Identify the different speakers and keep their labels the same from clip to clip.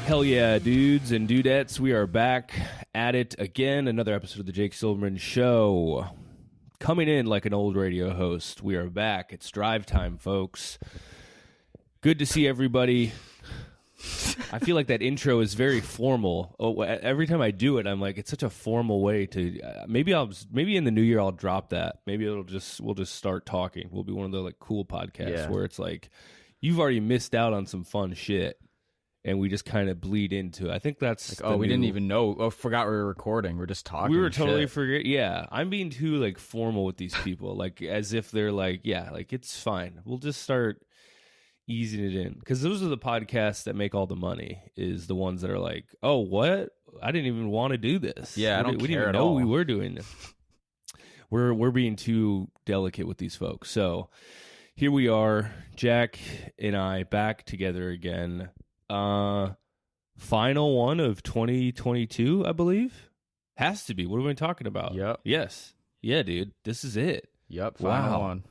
Speaker 1: Hell yeah, dudes and dudettes. We are back at it again. Another episode of the Jake Silverman Show. Coming in like an old radio host. We are back. It's drive time, folks. Good to see everybody. I feel like that intro is very formal. Oh, every time I do it, I'm like, it's such a formal way to. Maybe in the new year I'll drop that. Maybe we'll just start talking. We'll be one of the like cool podcasts where it's like you've already missed out on some fun shit. And we just kind of bleed into it. I think that's
Speaker 2: like, we didn't even know. Oh, forgot we were recording. We're just talking.
Speaker 1: We were totally
Speaker 2: shit.
Speaker 1: forget. Yeah, I'm being too like formal with these people, like as if they're like, yeah, like it's fine. We'll just start easing it in because those are the podcasts that make all the money. Is the ones that are like, oh, what? I didn't even want to do this.
Speaker 2: Yeah, I don't
Speaker 1: we
Speaker 2: care
Speaker 1: didn't
Speaker 2: at
Speaker 1: know
Speaker 2: all.
Speaker 1: we were doing this. We're being too delicate with these folks. So here we are, Jack and I, back together again. Final one of 2022, I believe. Has to be. What are we talking about?
Speaker 2: Yep.
Speaker 1: Yes. Yeah, dude. This is it.
Speaker 2: Yep. Final one.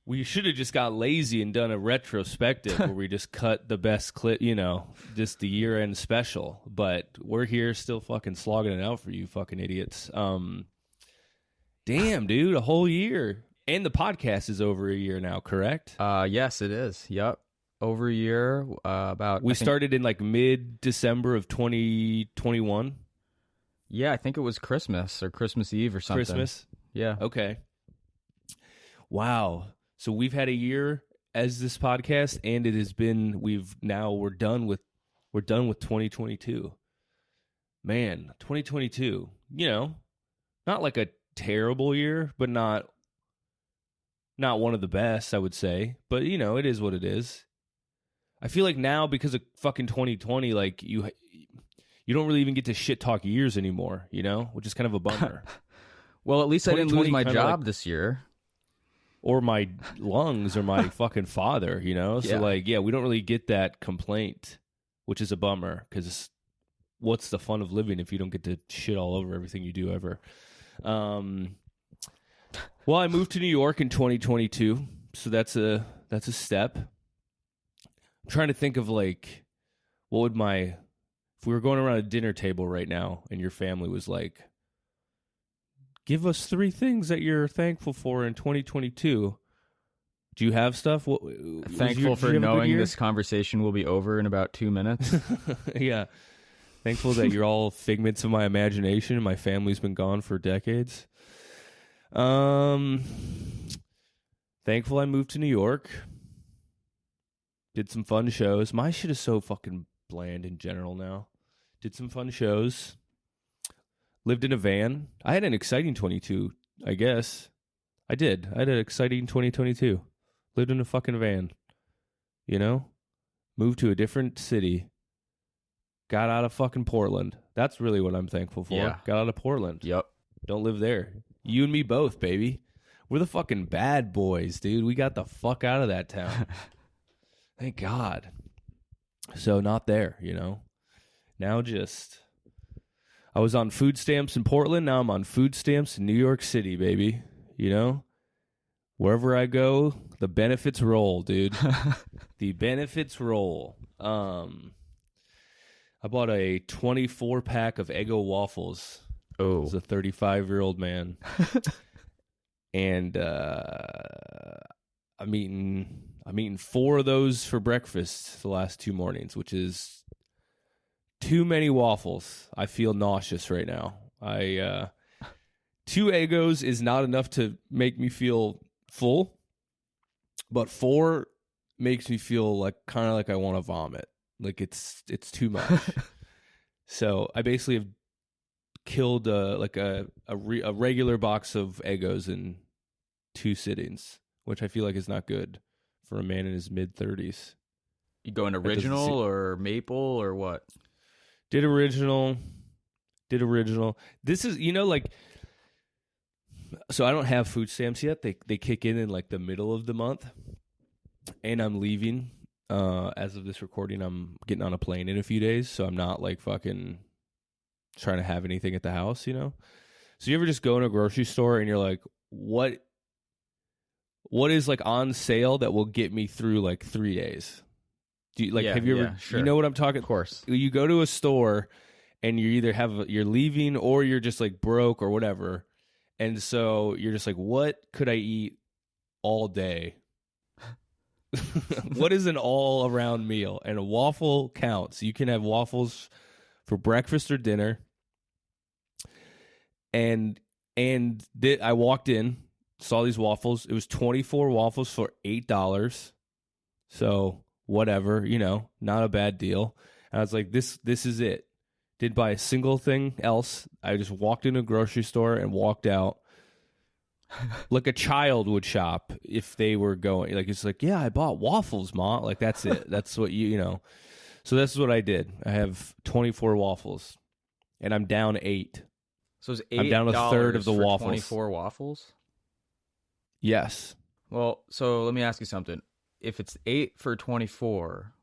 Speaker 1: We should have just got lazy and done a retrospective where we just cut the best clip, just the year-end special. But we're here still fucking slogging it out for you fucking idiots. Damn, dude. A whole year. And the podcast is over a year now, correct?
Speaker 2: Yes, it is. Yep. Over a year,
Speaker 1: we started in like mid-December of 2021.
Speaker 2: Yeah, I think it was Christmas or Christmas Eve or something.
Speaker 1: Christmas?
Speaker 2: Yeah.
Speaker 1: Okay. Wow. So we've had a year as this podcast, and it has been we're done with 2022. Man, 2022. Not like a terrible year, but not one of the best, I would say. But it is what it is. I feel like now because of fucking 2020, like you don't really even get to shit talk years anymore, which is kind of a bummer.
Speaker 2: Well, at least I didn't lose my job this year.
Speaker 1: Or my lungs or my fucking father, So we don't really get that complaint, which is a bummer because what's the fun of living if you don't get to shit all over everything you do ever? Well, I moved to New York in 2022, so that's a step. I'm trying to think of like, if we were going around a dinner table right now and your family was like, give us 3 things that you're thankful for in 2022. Do you have stuff?
Speaker 2: Thankful for knowing this conversation will be over in about 2 minutes.
Speaker 1: Yeah. Thankful that you're all figments of my imagination and my family's been gone for decades. Thankful I moved to New York. Did some fun shows. My shit is so fucking bland in general now. Did some fun shows. Lived in a van. I had an exciting 22, I guess. I did. I had an exciting 2022. Lived in a fucking van. Moved to a different city. Got out of fucking Portland. That's really what I'm thankful for.
Speaker 2: Yeah.
Speaker 1: Got out of Portland.
Speaker 2: Yep.
Speaker 1: Don't live there. You and me both, baby. We're the fucking bad boys, dude. We got the fuck out of that town. Thank God. So not there, Now I was on food stamps in Portland. Now I'm on food stamps in New York City, baby. Wherever I go, the benefits roll, dude. The benefits roll. I bought a 24-pack of Eggo waffles.
Speaker 2: Oh.
Speaker 1: As a 35-year-old man. And I'm eating 4 of those for breakfast the last 2 mornings, which is too many waffles. I feel nauseous right now. 2 Eggos is not enough to make me feel full, but 4 makes me feel like kind of like I want to vomit. Like it's too much. So I basically have killed a regular box of Eggos in 2 sittings, which I feel like is not good for a man in his mid-30s.
Speaker 2: You going original or maple or what?
Speaker 1: Did original. This is, so I don't have food stamps yet. They kick in like the middle of the month, and I'm leaving. As of this recording, I'm getting on a plane in a few days, so I'm not like fucking trying to have anything at the house, So you ever just go in a grocery store and you're like, what is like on sale that will get me through like 3 days? Do you like have you ever
Speaker 2: sure.
Speaker 1: You know what I'm talking?
Speaker 2: Of course.
Speaker 1: You go to a store and you either you're leaving or you're just like broke or whatever. And so you're just like, what could I eat all day? What is an all around meal? And a waffle counts. You can have waffles for breakfast or dinner. And I walked in, saw these waffles. It was 24 waffles for $8. So whatever, not a bad deal. And I was like, this is it. Didn't buy a single thing else. I just walked into a grocery store and walked out like a child would shop if they were going. Like, it's like, yeah, I bought waffles, Ma. Like, that's it. That's what So this is what I did. I have 24 waffles, and I'm down 8.
Speaker 2: So it's $8
Speaker 1: I'm down a third of the
Speaker 2: for
Speaker 1: waffles.
Speaker 2: 24 waffles?
Speaker 1: Yes.
Speaker 2: Well, so let me ask you something. If it's 8 for 24,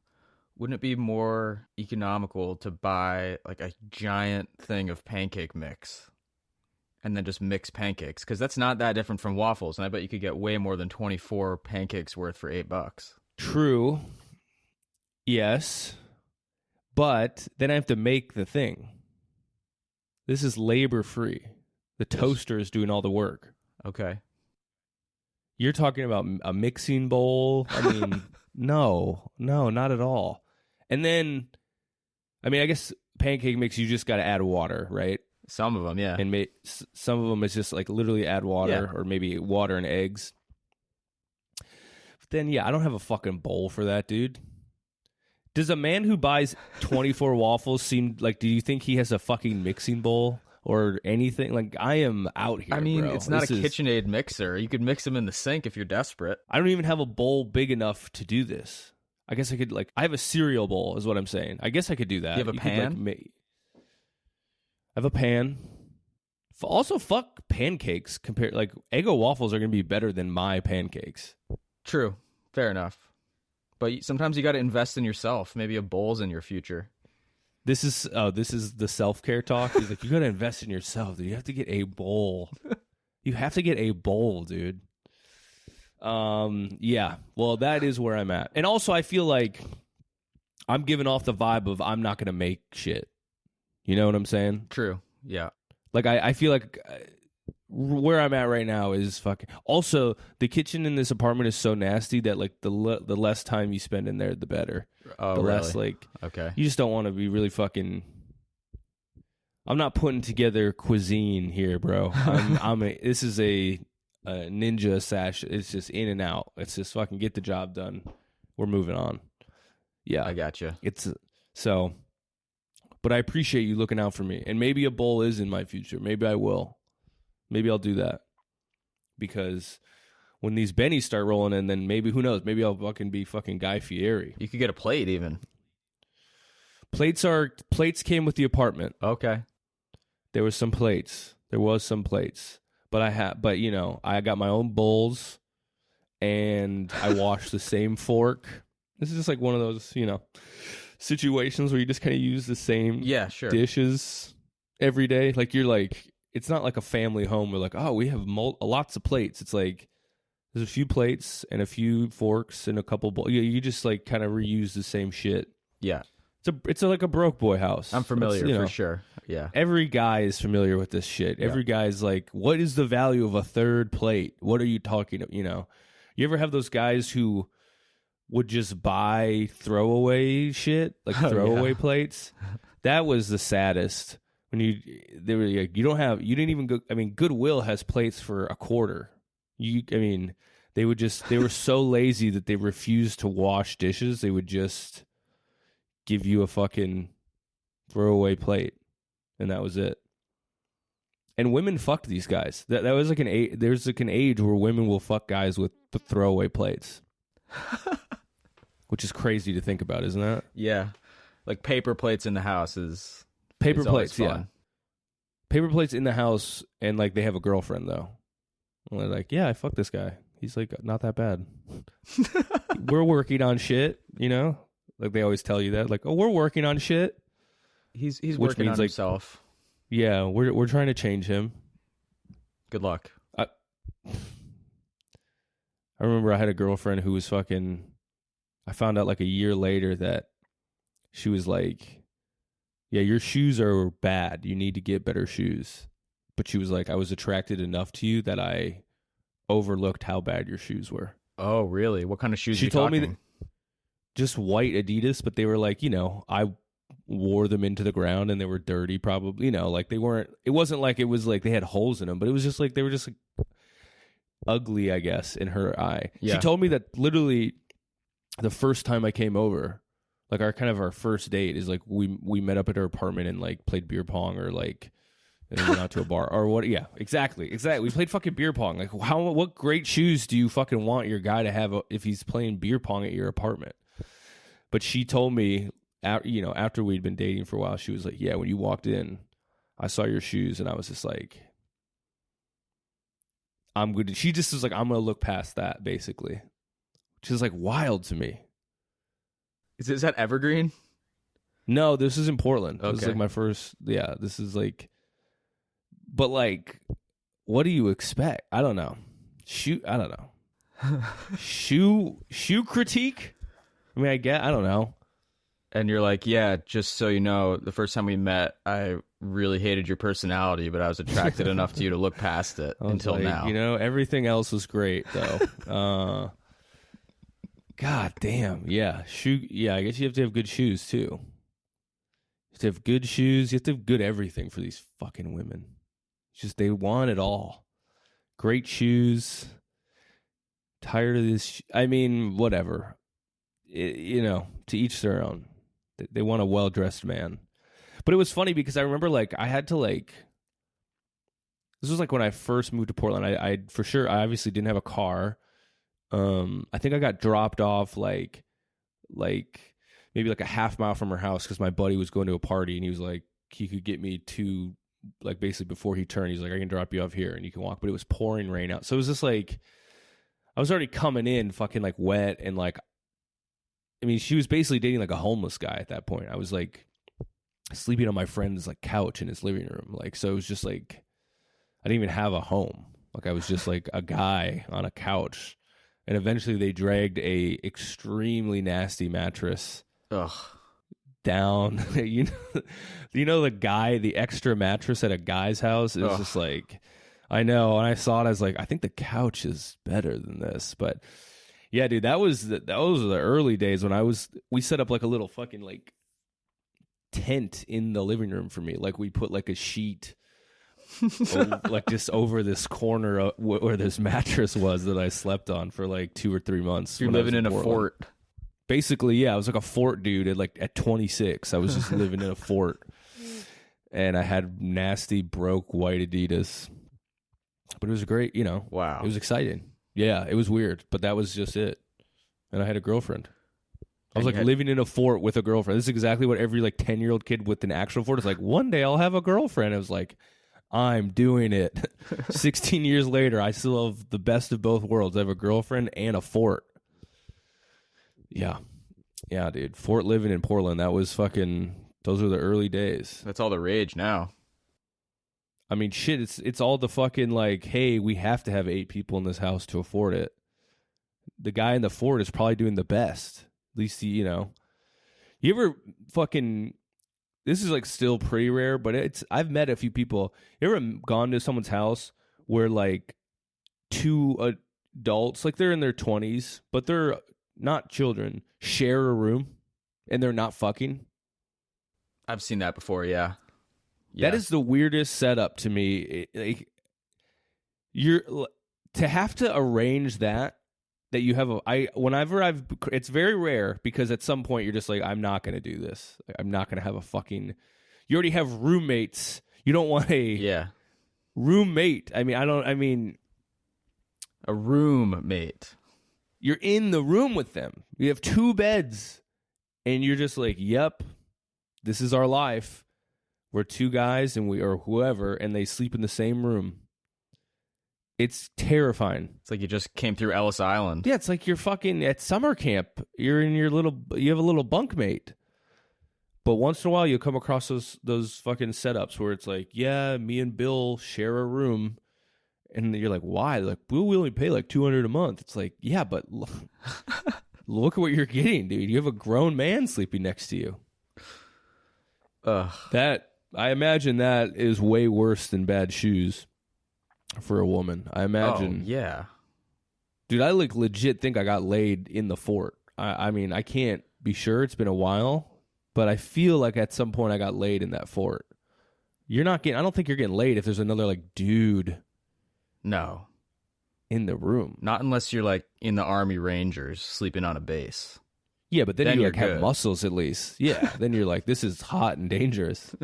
Speaker 2: wouldn't it be more economical to buy like a giant thing of pancake mix and then just mix pancakes? Because that's not that different from waffles, and I bet you could get way more than 24 pancakes worth for $8.
Speaker 1: True. Yes. But then I have to make the thing. This is labor free. The toaster is doing all the work.
Speaker 2: Okay.
Speaker 1: You're talking about a mixing bowl? I mean, no, not at all. And then, I mean, I guess pancake mix, you just got to add water, right?
Speaker 2: Some of them, yeah.
Speaker 1: And some of them is just like literally add water, or maybe water and eggs. But then, yeah, I don't have a fucking bowl for that, dude. Does a man who buys 24 waffles seem like, do you think he has a fucking mixing bowl or anything? Like, I am out here,
Speaker 2: I mean,
Speaker 1: bro.
Speaker 2: it's not a KitchenAid mixer. You could mix them in the sink if you're desperate. I
Speaker 1: don't even have a bowl big enough to do this. I guess I could, I have a cereal bowl is what I'm saying. I guess I could do that.
Speaker 2: You have a pan?
Speaker 1: I have a pan. Also, fuck pancakes. Eggo waffles are going to be better than my pancakes.
Speaker 2: True. Fair enough. But sometimes you got to invest in yourself. Maybe a bowl's in your future.
Speaker 1: This is the self-care talk. He's like, you got to invest in yourself, dude. You have to get a bowl. You have to get a bowl, dude. Yeah. Well, that is where I'm at. And also, I feel like I'm giving off the vibe of I'm not going to make shit. You know what I'm saying?
Speaker 2: True. Yeah.
Speaker 1: Like, I feel like where I'm at right now is fucking. Also, the kitchen in this apartment is so nasty that like the less time you spend in there, the better.
Speaker 2: Oh,
Speaker 1: the
Speaker 2: really?
Speaker 1: less
Speaker 2: okay.
Speaker 1: You just don't want to be really fucking. I'm not putting together cuisine here, bro. This is a ninja sash. It's just in and out. It's just fucking get the job done. We're moving on. Yeah,
Speaker 2: I got you.
Speaker 1: But I appreciate you looking out for me. And maybe a bowl is in my future. Maybe I will. Maybe I'll do that. Because when these bennies start rolling in, then maybe, who knows, maybe I'll fucking be fucking Guy Fieri.
Speaker 2: You could get a plate even.
Speaker 1: Plates came with the apartment.
Speaker 2: Okay.
Speaker 1: There was some plates. But I got my own bowls and I washed the same fork. This is just like one of those, situations where you just kind of use the same dishes every day. Like, you're like, it's not like a family home where like, oh, we have lots of plates. It's like there's a few plates and a few forks and a couple bowls. You just like kind of reuse the same shit.
Speaker 2: Yeah.
Speaker 1: It's like a broke boy house.
Speaker 2: I'm familiar for sure. Yeah.
Speaker 1: Every guy is familiar with this shit. Every guy's like, what is the value of a third plate? What are you talking about? You ever have those guys who would just buy throwaway shit, like throwaway plates? That was the saddest. When they were like, you didn't even go. I mean, Goodwill has plates for $0.25. They were so lazy that they refused to wash dishes. They would just give you a fucking throwaway plate, and that was it. And women fucked these guys. That was like there's like an age where women will fuck guys with the throwaway plates, which is crazy to think about, isn't that?
Speaker 2: Yeah, like paper plates in the house is.
Speaker 1: Paper plates, yeah. Paper plates in the house, and like they have a girlfriend though. And they're like, yeah, I fucked this guy. He's like not that bad. We're working on shit, Like they always tell you that, like, oh, we're working on shit.
Speaker 2: He's working on himself.
Speaker 1: Yeah, we're trying to change him.
Speaker 2: Good luck.
Speaker 1: I remember I had a girlfriend who was fucking. I found out like a year later that she was like, "Yeah, your shoes are bad. You need to get better shoes." But she was like, "I was attracted enough to you that I overlooked how bad your shoes were."
Speaker 2: Oh, really? What kind of shoes?
Speaker 1: She told me that just white Adidas, but they were like, I wore them into the ground and they were dirty, probably. Like they weren't. It wasn't like it was like they had holes in them, but it was just like they were just like ugly, I guess, in her eye.
Speaker 2: Yeah.
Speaker 1: She told me that literally the first time I came over, like our first date is like we met up at her apartment and like played beer pong or like and then went out to a bar or what. Yeah, exactly. We played fucking beer pong. Like what great shoes do you fucking want your guy to have if he's playing beer pong at your apartment? But she told me, after we'd been dating for a while, she was like, yeah, when you walked in, I saw your shoes and I was just like, I'm good. She just was like, I'm going to look past that, basically. Which is like wild to me.
Speaker 2: Is that Evergreen?
Speaker 1: No, this is in Portland.
Speaker 2: Okay.
Speaker 1: This is like my first, this is like, but like, what do you expect? I don't know. I don't know. Shoe critique? I mean, I don't know.
Speaker 2: And you're like, yeah, just so you know, the first time we met, I really hated your personality, but I was attracted enough to you to look past it until
Speaker 1: like,
Speaker 2: now.
Speaker 1: Everything else was great, though. God damn. Yeah. I guess you have to have good shoes, too. You have to have good shoes. You have to have good everything for these fucking women. It's just they want it all. Great shoes. Tired of this. I mean, whatever. To each their own. They want a well-dressed man. But it was funny because I remember, like, I had to, like... This was, like, when I first moved to Portland. I obviously didn't have a car. I think I got dropped off, like maybe, like, a half mile from her house because my buddy was going to a party, and he was, like, he could get me to, like, basically before he turned, he's like, I can drop you off here, and you can walk. But it was pouring rain out. So it was just, like... I was already coming in fucking, like, wet and, like... I mean, she was basically dating like a homeless guy at that point. I was like sleeping on my friend's like couch in his living room. Like, so it was just like, I didn't even have a home. Like I was just like a guy on a couch. And eventually they dragged a extremely nasty mattress down. The extra mattress at a guy's house is just like, I know. And I saw it, I was like, I think the couch is better than this. But yeah, dude, that was the early days when we set up like a little fucking like tent in the living room for me. Like we put like a sheet like just over this corner where this mattress was that I slept on for like 2 or 3 months.
Speaker 2: You're living in a fort.
Speaker 1: Basically, yeah, I was like a fort dude at 26. I was just living in a fort. And I had nasty broke white Adidas. But it was great,
Speaker 2: Wow.
Speaker 1: It was exciting. Yeah, it was weird, but that was just it. And I had a girlfriend. I was like living in a fort with a girlfriend. This is exactly what every like 10-year-old kid with an actual fort is like, one day I'll have a girlfriend. I was like, I'm doing it. 16 years later, I still have the best of both worlds. I have a girlfriend and a fort. Yeah. Yeah, dude. Fort living in Portland, that was fucking, those were the early days.
Speaker 2: That's all the rage now.
Speaker 1: I mean, shit, it's all the fucking like, hey, we have to have 8 people in this house to afford it. The guy in the fort is probably doing the best. At least, You ever fucking, this is like still pretty rare, but I've met a few people. You ever gone to someone's house where like 2 adults, like they're in their 20s, but they're not children, share a room and they're not fucking?
Speaker 2: I've seen that before, yeah.
Speaker 1: That is the weirdest setup to me. You're to have to arrange that you have it's very rare because at some point you're just like, I'm not going to do this. I'm not going to have a fucking, you already have roommates. You don't want a roommate. A
Speaker 2: roommate.
Speaker 1: You're in the room with them. You have 2 beds and you're just like, yep, this is our life. We're 2 guys or whoever, and they sleep in the same room. It's terrifying.
Speaker 2: It's like you just came through Ellis Island.
Speaker 1: Yeah, it's like you're fucking at summer camp. You're in you have a little bunkmate. But once in a while, you'll come across those fucking setups where it's like, yeah, me and Bill share a room, And you're like, why? Like, we only pay like $200 a month. It's like, yeah, but look at what you're getting, dude. You have a grown man sleeping next to you. That, I imagine that is way worse than bad shoes for a woman. I imagine.
Speaker 2: Oh, yeah.
Speaker 1: Dude, I like legit think I got laid in the fort. I mean, I can't be sure. It's been a while, but I feel like at some point I got laid in that fort. I don't think you're getting laid if there's another like dude.
Speaker 2: No.
Speaker 1: In the room.
Speaker 2: Not unless you're like in the Army Rangers sleeping on a base.
Speaker 1: Yeah, but then you like
Speaker 2: good.
Speaker 1: have muscles at least. Yeah, then you're like, this is hot and dangerous.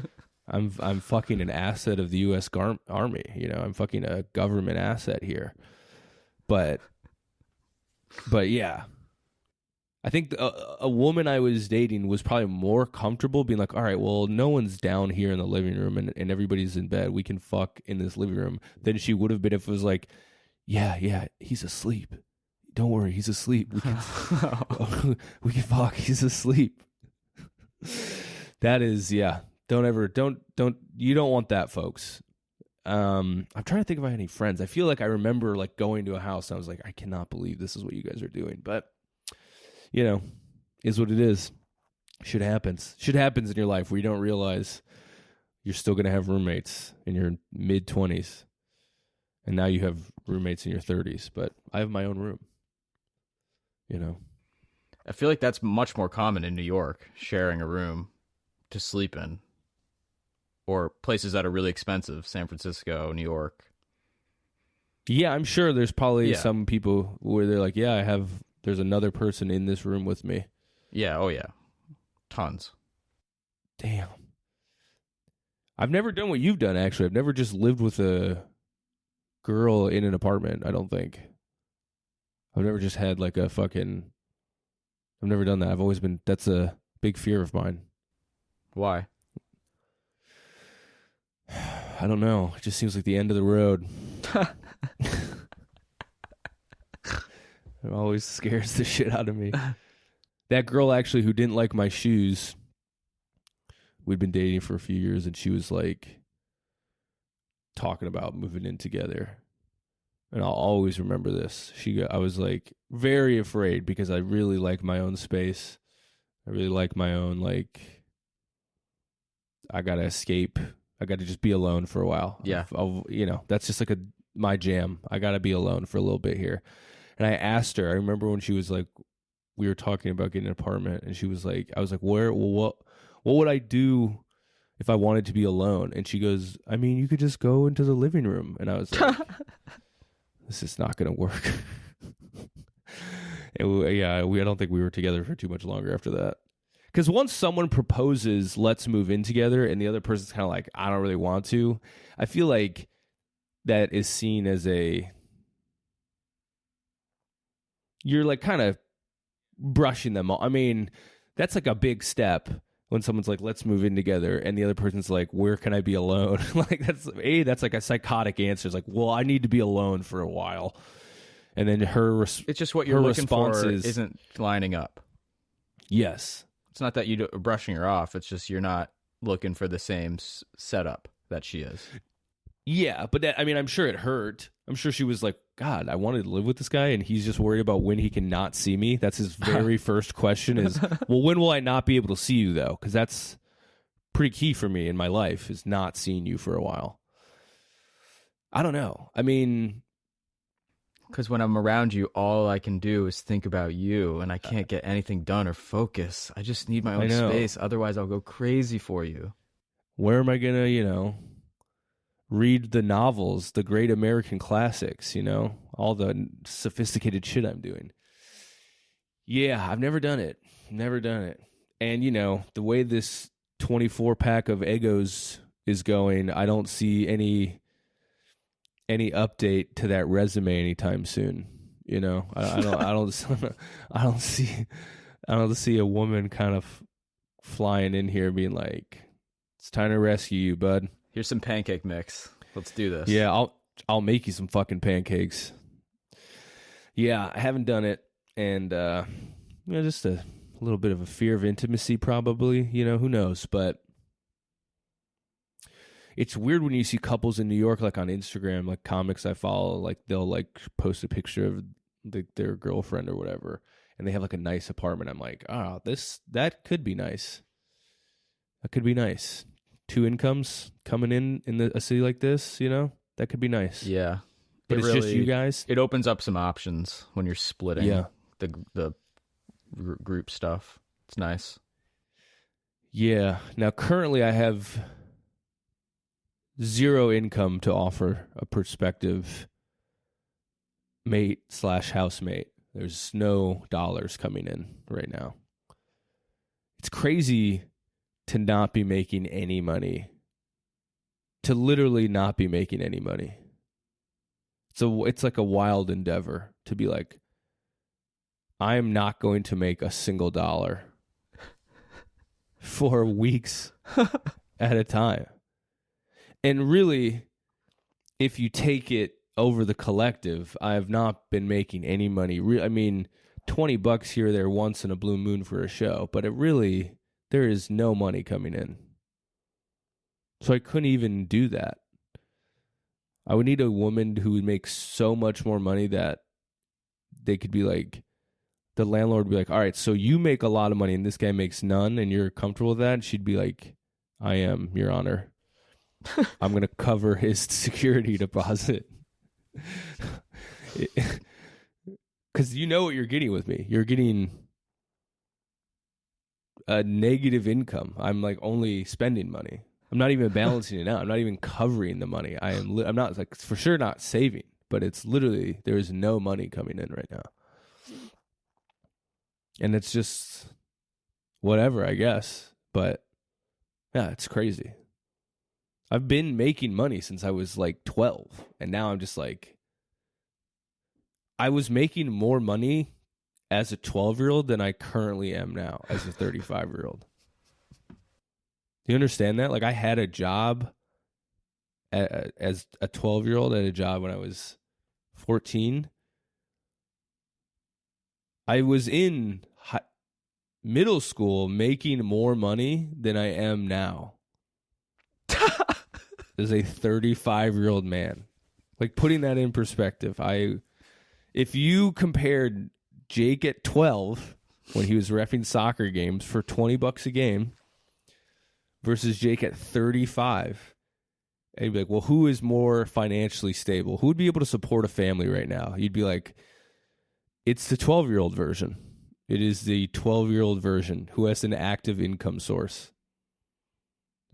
Speaker 1: I'm fucking an asset of the U.S. Army. You know, I'm fucking a government asset here. But yeah, I think a woman I was dating was probably more comfortable being like, all right, well, no one's down here in the living room and everybody's in bed. We can fuck in this living room than she would have been if it was like, yeah, he's asleep. Don't worry, he's asleep. We can fuck. He's asleep. That is, yeah. You don't want that, folks. I'm trying to think if I had any friends. I feel like I remember like going to a house and I was like, I cannot believe this is what you guys are doing. But, you know, is what it is. Shit happens. Shit happens in your life where you don't realize you're still going to have roommates in your mid-20s. And now you have roommates in your 30s. But I have my own room. You know?
Speaker 2: I feel like that's much more common in New York, sharing a room to sleep in. Or places that are really expensive, San Francisco, New York.
Speaker 1: Yeah, I'm sure there's probably some people where they're like, there's another person in this room with me.
Speaker 2: Yeah, oh yeah. Tons.
Speaker 1: Damn. I've never done what you've done, actually. I've never just lived with a girl in an apartment, I don't think. I've never just had like I've never done that. That's a big fear of mine.
Speaker 2: Why?
Speaker 1: I don't know. It just seems like the end of the road. It always scares the shit out of me. That girl actually who didn't like my shoes, we'd been dating for a few years, and she was like talking about moving in together. And I'll always remember this. I was like very afraid because I really like my own space. I really like my own, like, I got to escape. I got to just be alone for a while.
Speaker 2: Yeah.
Speaker 1: That's just like my jam. I got to be alone for a little bit here. And I asked her, I remember when she was like, we were talking about getting an apartment, and she was like, I was like, what would I do if I wanted to be alone? And she goes, I mean, you could just go into the living room. And I was like, this is not going to work. And I don't think we were together for too much longer after that. Because once someone proposes, let's move in together, and the other person's kind of like, I don't really want to, I feel like that is seen as you're like kind of brushing them off. I mean, that's like a big step when someone's like, let's move in together, and the other person's like, where can I be alone? Like, that's like a psychotic answer. It's like, well, I need to be alone for a while. And then
Speaker 2: it's just what you're looking for isn't lining up.
Speaker 1: Yes.
Speaker 2: It's not that you're brushing her off. It's just you're not looking for the same setup that she is.
Speaker 1: Yeah, but I'm sure it hurt. I'm sure she was like, God, I wanted to live with this guy, and he's just worried about when he can not see me. That's his very first question is, well, when will I not be able to see you, though? Because that's pretty key for me in my life, is not seeing you for a while. I don't know. I mean,
Speaker 2: because when I'm around you, all I can do is think about you, and I can't get anything done or focus. I just need my own space. Otherwise, I'll go crazy for you.
Speaker 1: Where am I going to, read the novels, the great American classics, all the sophisticated shit I'm doing? Yeah, I've never done it. And, the way this 24-pack of Eggos is going, I don't see any update to that resume anytime soon. I don't see a woman kind of flying in here being like, it's time to rescue you, bud.
Speaker 2: Here's some pancake mix. Let's do this.
Speaker 1: Yeah, I'll make you some fucking pancakes. Yeah, I haven't done it, and just a little bit of a fear of intimacy, probably. Who knows? But it's weird when you see couples in New York, like on Instagram, like comics I follow, like they'll like post a picture of their girlfriend or whatever, and they have like a nice apartment. I'm like, that could be nice. That could be nice. 2 incomes coming in a city like this, you know, that could be nice.
Speaker 2: Yeah.
Speaker 1: But it's really, just you guys.
Speaker 2: It opens up some options when you're splitting the group stuff. It's nice.
Speaker 1: Yeah. Now, currently, I have 0 income to offer a prospective mate/housemate. There's no dollars coming in right now. It's crazy to not be making any money. To literally not be making any money. So it's like a wild endeavor to be like, I am not going to make a single dollar for weeks at a time. And really, if you take it over the collective, I have not been making any money. I mean, $20 here or there once in a blue moon for a show, but there is no money coming in. So I couldn't even do that. I would need a woman who would make so much more money that they could be like, the landlord would be like, all right, so you make a lot of money and this guy makes none and you're comfortable with that? And she'd be like, I am, Your Honor. I'm going to cover his security deposit. Because you know what you're getting with me. You're getting a negative income. I'm like only spending money. I'm not even balancing it out. I'm not even covering the money. I'm not like for sure not saving, but it's literally there is no money coming in right now. And it's just whatever, I guess. But yeah, it's crazy. I've been making money since I was like 12. And now I'm just like, I was making more money as a 12-year-old than I currently am now as a 35-year-old. Do you understand that? Like I had a job as a 12-year-old at a job when I was 14. I was in middle school making more money than I am now. As a 35-year-old man. Like putting that in perspective, if you compared Jake at 12 when he was reffing soccer games for $20 a game versus Jake at 35, and you'd be like, well, who is more financially stable? Who would be able to support a family right now? You'd be like, it's the 12-year-old version. It is the 12-year-old version who has an active income source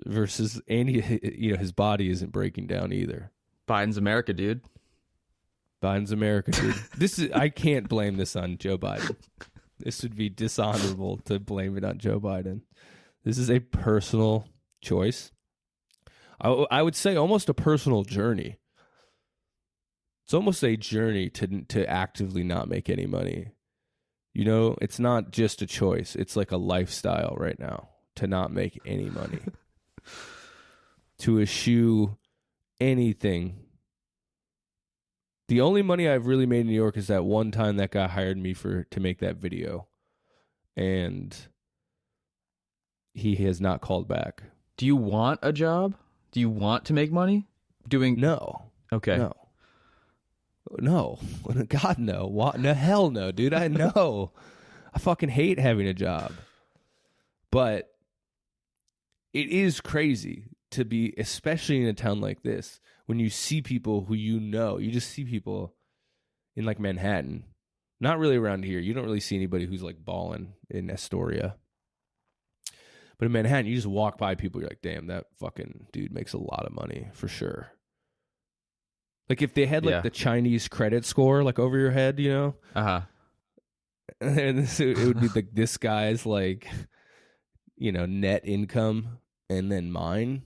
Speaker 1: versus Andy, his body isn't breaking down either.
Speaker 2: Biden's America, dude.
Speaker 1: Biden's America, dude. I can't blame this on Joe Biden. This would be dishonorable to blame it on Joe Biden. This is a personal choice. I would say almost a personal journey. It's almost a journey to actively not make any money. You know, it's not just a choice. It's like a lifestyle right now to not make any money. To eschew anything. The only money I've really made in New York is that one time that guy hired me to make that video. And he has not called back.
Speaker 2: Do you want a job? Do you want to make money?
Speaker 1: No.
Speaker 2: Okay.
Speaker 1: No. God, no. What? No, hell no, dude. I know. I fucking hate having a job. But it is crazy to be, especially in a town like this, when you see people who you just see people in like Manhattan. Not really around here. You don't really see anybody who's like balling in Astoria. But in Manhattan, you just walk by people, you're like, damn, that fucking dude makes a lot of money for sure. Like if they had like the Chinese credit score like over your head, you know?
Speaker 2: Uh-huh.
Speaker 1: And it would be like this guy's like, net income and then mine.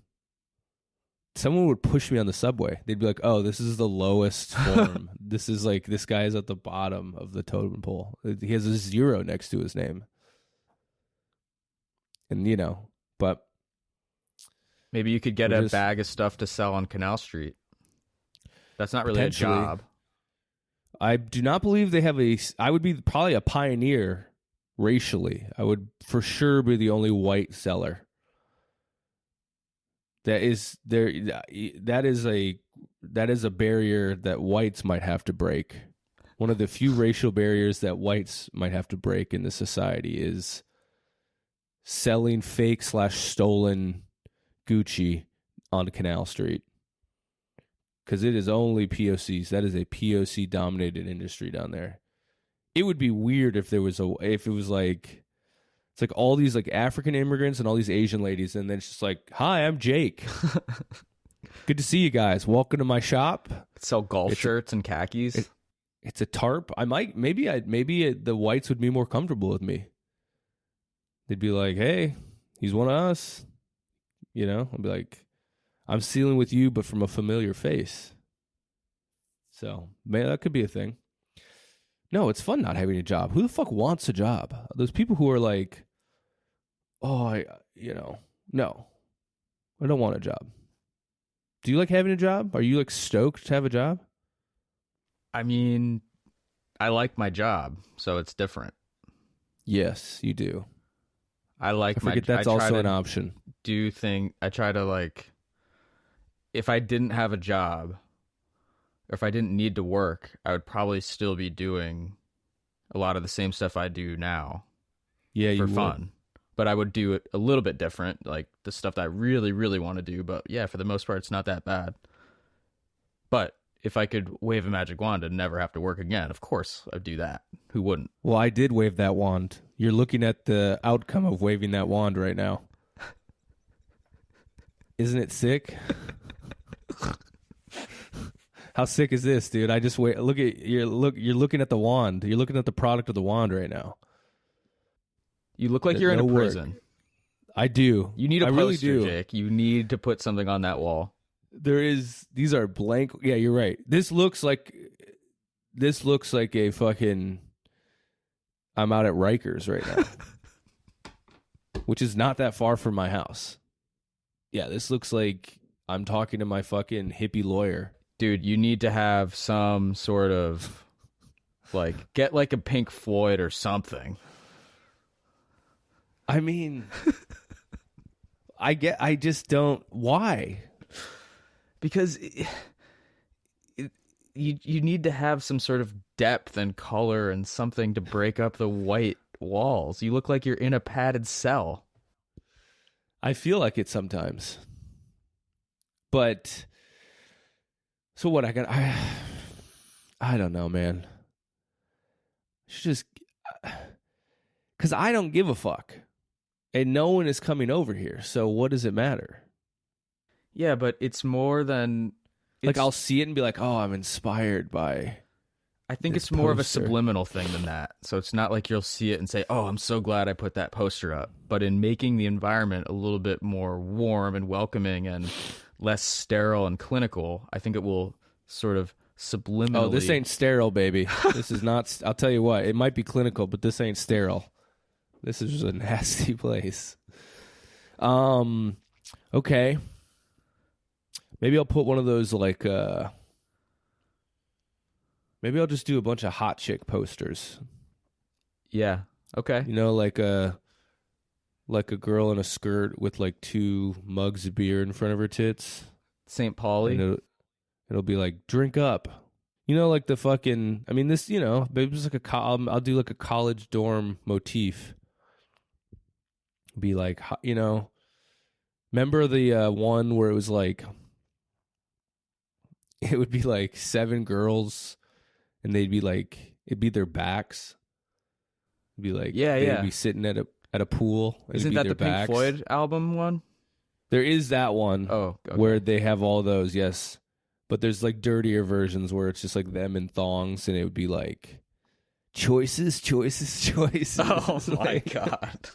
Speaker 1: Someone would push me on the subway. They'd be like, oh, this is the lowest form. This is like, this guy is at the bottom of the totem pole. He has a 0 next to his name. And, but.
Speaker 2: Maybe you could get a bag of stuff to sell on Canal Street. That's not really a job.
Speaker 1: I do not believe they have I would be probably a pioneer racially. I would for sure be the only white seller. That is there. That is a barrier that whites might have to break. One of the few racial barriers that whites might have to break in this society is selling fake/stolen Gucci on Canal Street. Because it is only POCs. That is a POC dominated industry down there. It would be weird if it was like, it's like all these like African immigrants and all these Asian ladies, and then it's just like, hi, I'm Jake. Good to see you guys. Welcome to my shop.
Speaker 2: Sell golf shirts and khakis.
Speaker 1: It's a tarp. Maybe the whites would be more comfortable with me. They'd be like, hey, he's one of us. You know, I'd be like, I'm stealing with you, but from a familiar face. So, man, that could be a thing. No, it's fun not having a job. Who the fuck wants a job? Those people who are like, oh, no, I don't want a job. Do you like having a job? Are you like stoked to have a job?
Speaker 2: I mean, I like my job, so it's different.
Speaker 1: Yes, you do.
Speaker 2: I like my.
Speaker 1: That's also an option.
Speaker 2: I try to like. If I didn't have a job, or if I didn't need to work, I would probably still be doing a lot of the same stuff I do now.
Speaker 1: Yeah,
Speaker 2: for fun. But I would do it a little bit different, like the stuff that I really, really want to do. But yeah, for the most part, it's not that bad. But if I could wave a magic wand and never have to work again, of course I'd do that. Who wouldn't?
Speaker 1: Well, I did wave that wand. You're looking at the outcome of waving that wand right now. Isn't it sick? How sick is this, dude? I just wait. You're looking at the wand. You're looking at the product of the wand right now.
Speaker 2: You look like you're in a prison.
Speaker 1: Work. I do.
Speaker 2: You need a poster,
Speaker 1: really do.
Speaker 2: Jake. You need to put something on that wall.
Speaker 1: These are blank. Yeah, you're right. This looks like a fucking, I'm out at Rikers right now. Which is not that far from my house. Yeah, this looks like I'm talking to my fucking hippie lawyer.
Speaker 2: Dude, you need to have some sort of, like, get like a Pink Floyd or something.
Speaker 1: I mean, I just don't. Why?
Speaker 2: Because you need to have some sort of depth and color and something to break up the white walls. You look like you're in a padded cell.
Speaker 1: I feel like it sometimes. But so what? I don't know, man. I should just, because I don't give a fuck. And no one is coming over here, so what does it matter?
Speaker 2: Yeah, but it's more than...
Speaker 1: Like, I'll see it and be like, oh, I'm inspired by...
Speaker 2: I think it's more of a subliminal thing than that. So it's not like you'll see it and say, oh, I'm so glad I put that poster up. But in making the environment a little bit more warm and welcoming and less sterile and clinical, I think it will sort of subliminally...
Speaker 1: Oh, this ain't sterile, baby. This is not... I'll tell you what, it might be clinical, but this ain't sterile. This is just a nasty place. Okay. Maybe I'll put one of those, like, maybe I'll just do a bunch of hot chick posters.
Speaker 2: Yeah. Okay.
Speaker 1: You know, like a girl in a skirt with, like, 2 mugs of beer in front of her tits.
Speaker 2: St. Pauli.
Speaker 1: It'll be like, drink up. You know, like the fucking, I mean, this, you know, maybe it's like I'll do like a college dorm motif. Be like, you know, remember the one where it was like, it would be like 7 girls and they'd be like, it'd be their backs. It'd be like, they'd be sitting at a pool.
Speaker 2: Isn't that the Pink Floyd album one?
Speaker 1: There is that one.
Speaker 2: Oh, okay.
Speaker 1: Where they have all those, yes. But there's like dirtier versions where it's just like them in thongs and it would be like, choices, choices, choices.
Speaker 2: Oh my God.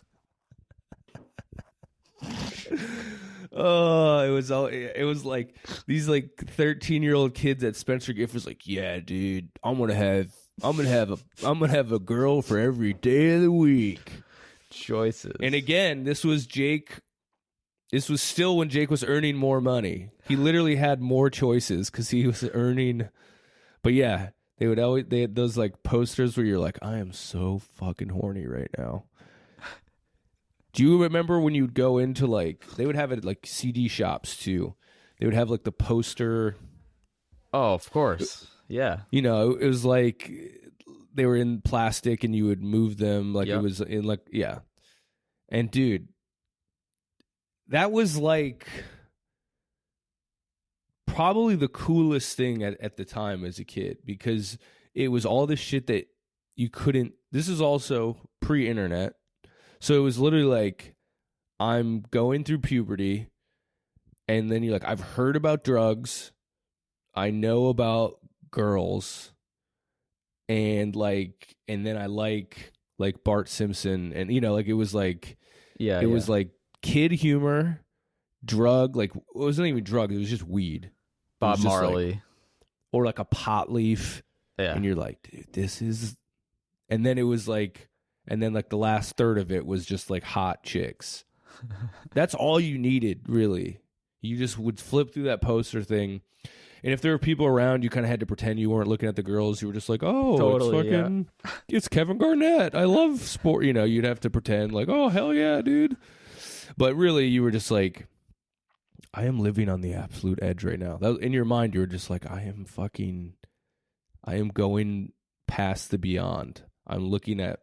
Speaker 1: Oh, it was like these like 13-year-old kids at Spencer Gift was like, yeah, dude, I'm gonna have a girl for every day of the week.
Speaker 2: Choices.
Speaker 1: And again, this was still when Jake was earning more money. He literally had more choices because he was earning. But yeah, they had those like posters where you're like, I am so fucking horny right now. Do you remember when you'd go into like, they would have it at like CD shops too. They would have like the poster.
Speaker 2: Oh, of course. Yeah.
Speaker 1: You know, it was like they were in plastic and you would move them like it was in like, yeah. And dude, that was like probably the coolest thing at the time as a kid, because it was all this shit that you couldn't. This is also pre-internet. So it was literally like, I'm going through puberty, and then you're like, I've heard about drugs, I know about girls, and then I like Bart Simpson, and you know, like it was like, it was like kid humor, drug, like it wasn't even drug, it was just weed.
Speaker 2: Bob Marley.
Speaker 1: Like, or like a pot leaf.
Speaker 2: Yeah.
Speaker 1: And you're like, dude, this is, and then it was like, and then like the last third of it was just like hot chicks. That's all you needed, really. You just would flip through that poster thing. And if there were people around, you kind of had to pretend you weren't looking at the girls. You were just like, oh, totally, it's fucking, it's Kevin Garnett. I love sport. You know, you'd have to pretend like, oh, hell yeah, dude. But really, you were just like, I am living on the absolute edge right now. That, in your mind, you were just like, I am going past the beyond. I'm looking at,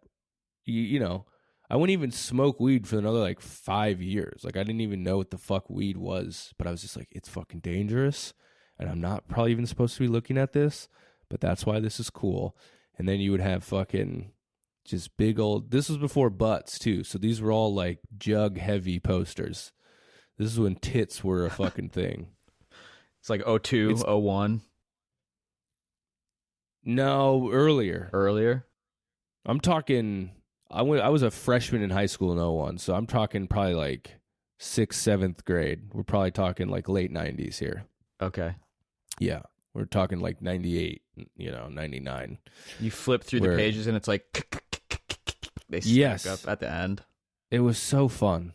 Speaker 1: you know, I wouldn't even smoke weed for another like 5 years. Like I didn't even know what the fuck weed was, but I was just like, it's fucking dangerous. And I'm not probably even supposed to be looking at this, but that's why this is cool. And then you would have fucking just big old, this was before butts too. So these were all like jug heavy posters. This is when tits were a fucking thing.
Speaker 2: It's like 02, 01.
Speaker 1: No, earlier.
Speaker 2: Earlier?
Speaker 1: I'm talking, I was a freshman in high school in 01, so I'm talking probably like 6th, 7th grade. We're probably talking like late 90s here.
Speaker 2: Okay.
Speaker 1: Yeah. We're talking like 98, 99.
Speaker 2: You flip through the pages and it's like they stack up at the end. It
Speaker 1: was so fun.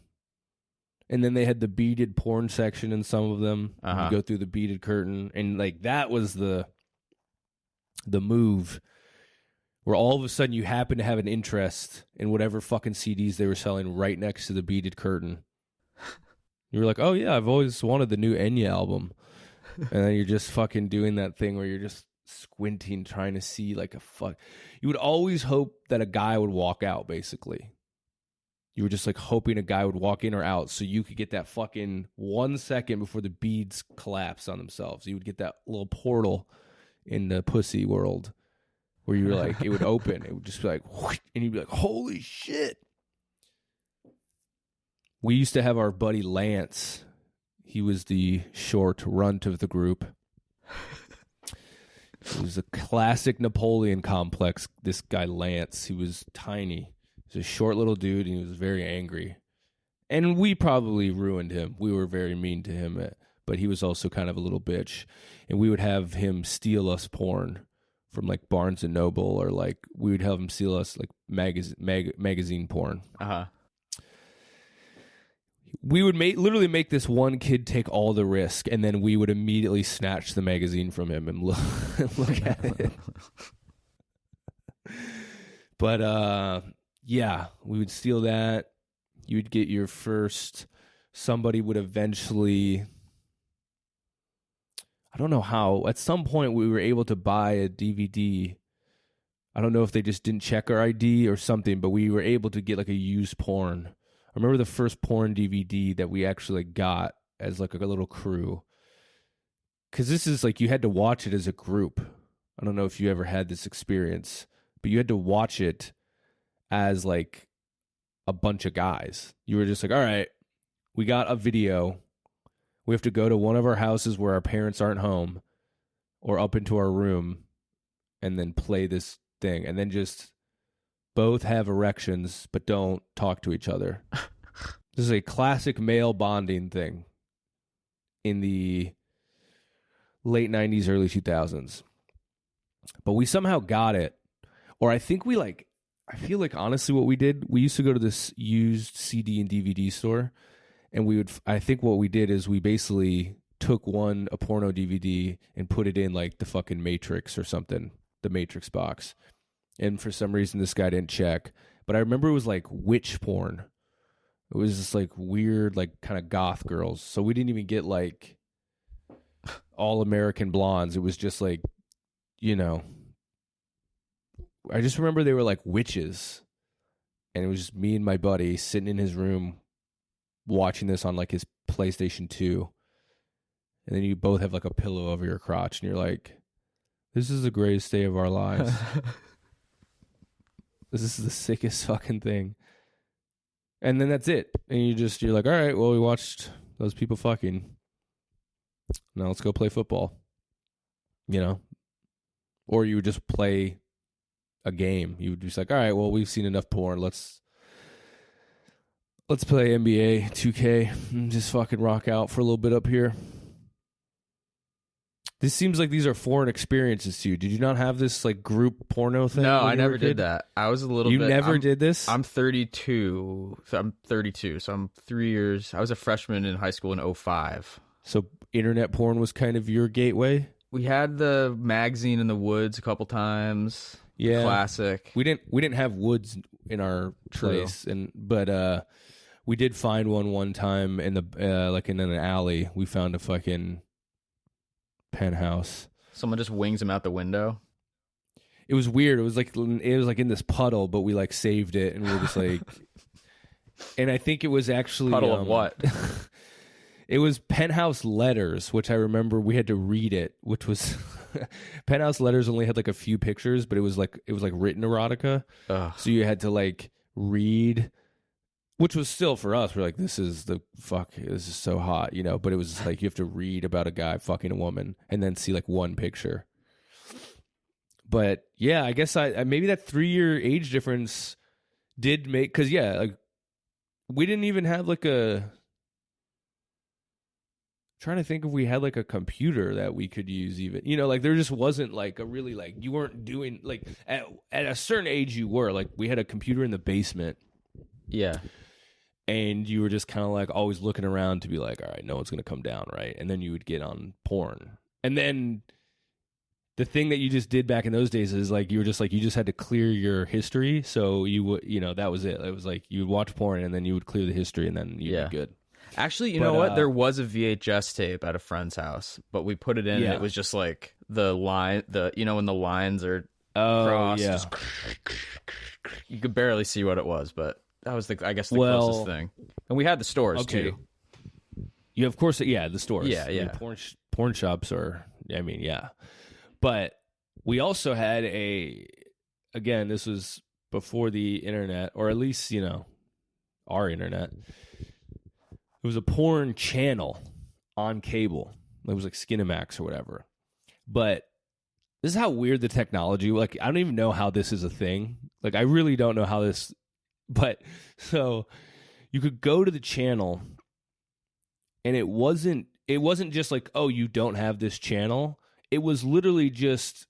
Speaker 1: And then they had the beaded porn section in some of them. You go through the beaded curtain, and like that was the move, where all of a sudden you happen to have an interest in whatever fucking CDs they were selling right next to the beaded curtain. You were like, oh yeah, I've always wanted the new Enya album. And then you're just fucking doing that thing where you're just squinting, trying to see like a fuck. You would always hope that a guy would walk out, basically. You were just like hoping a guy would walk in or out so you could get that fucking 1 second before the beads collapse on themselves. You would get that little portal in the pussy world where you were like, it would open. It would just be like, whoosh, and you'd be like, holy shit. We used to have our buddy Lance. He was the short runt of the group. It was a classic Napoleon complex. This guy Lance, he was tiny. He was a short little dude, and he was very angry. And we probably ruined him. We were very mean to him, but he was also kind of a little bitch. And we would have him steal us porn from like Barnes and Noble, or like we would have him steal us like magazine porn. We would literally make this one kid take all the risk, and then we would immediately snatch the magazine from him and look at it. But yeah, we would steal that. You would get your first. Somebody would eventually, I don't know how, at some point we were able to buy a DVD. I don't know if they just didn't check our ID or something, but we were able to get like a used porn. I remember the first porn DVD that we actually got as like a little crew. Because this is like, you had to watch it as a group. I don't know if you ever had this experience, but you had to watch it as like a bunch of guys. You were just like, all right, we got a video. We have to go to one of our houses where our parents aren't home, or up into our room, and then play this thing. And then just both have erections, but don't talk to each other. This is a classic male bonding thing in the late 90s, early 2000s. But we somehow got it. Or I think we like, I feel like honestly what we did, we used to go to this used CD and DVD store, and we would, I think what we did is we basically took a porno DVD and put it in like the fucking Matrix or something, the Matrix box. And for some reason, this guy didn't check. But I remember it was like witch porn. It was just like weird, like kind of goth girls. So we didn't even get like all American blondes. It was just like, you know, I just remember they were like witches. And it was just me and my buddy sitting in his room watching this on like his PlayStation 2. And then you both have like a pillow over your crotch and you're like, this is the greatest day of our lives. This is the sickest fucking thing. And then that's it. And you're like, all right, well, we watched those people fucking. Now let's go play football. You know? Or you would just play a game. You would just like, all right, well, we've seen enough porn. Let's play NBA 2K and just fucking rock out for a little bit up here. This seems like these are foreign experiences to you. Did you not have this like group porno thing?
Speaker 2: No, I never did that. I was a little bit...
Speaker 1: You never did this?
Speaker 2: I'm 32. So I'm 3 years... I was a freshman in high school in 2005.
Speaker 1: So internet porn was kind of your gateway?
Speaker 2: We had the magazine in the woods a couple times. Yeah. Classic.
Speaker 1: We didn't have woods in our place, but we did find one time in the like in an alley. We found a fucking penthouse.
Speaker 2: Someone just wings him out the window.
Speaker 1: It was weird. It was like in this puddle, but we like saved it, and we were just like, and I think it was actually
Speaker 2: puddle of what?
Speaker 1: It was Penthouse Letters, which I remember we had to read it, which was Penthouse Letters only had like a few pictures, but it was like written erotica. Ugh. So you had to like read, which was still for us, we're like, this is so hot, you know, but it was like you have to read about a guy fucking a woman and then see like one picture. But yeah, I guess I maybe that 3-year age difference did make, because yeah, like we didn't even have like trying to think if we had like a computer that we could use even, you know, like there just wasn't like a really like, you weren't doing like at a certain age you were like, we had a computer in the basement.
Speaker 2: Yeah.
Speaker 1: And you were just kind of like always looking around to be like, all right, no one's going to come down, right? And then you would get on porn. And then the thing that you just did back in those days is like, you just had to clear your history. So you would, you know, that was it. It was like you would watch porn and then you would clear the history and then you'd be good.
Speaker 2: Actually, you know what? There was a VHS tape at a friend's house, but we put it in and it was just like the line, you know, when the lines are crossed, just, you could barely see what it was, but that was the closest thing. And we had the stores too.
Speaker 1: You of course, the stores.
Speaker 2: Yeah, yeah.
Speaker 1: I mean, porn shops are, But we also had again, this was before the internet, or at least, you know, our internet. It was a porn channel on cable. It was like Skinamax or whatever. But this is how weird the technology, like, I don't even know how this is a thing. Like, I really don't know how this, but so you could go to the channel and it wasn't just like, oh, you don't have this channel. It was literally just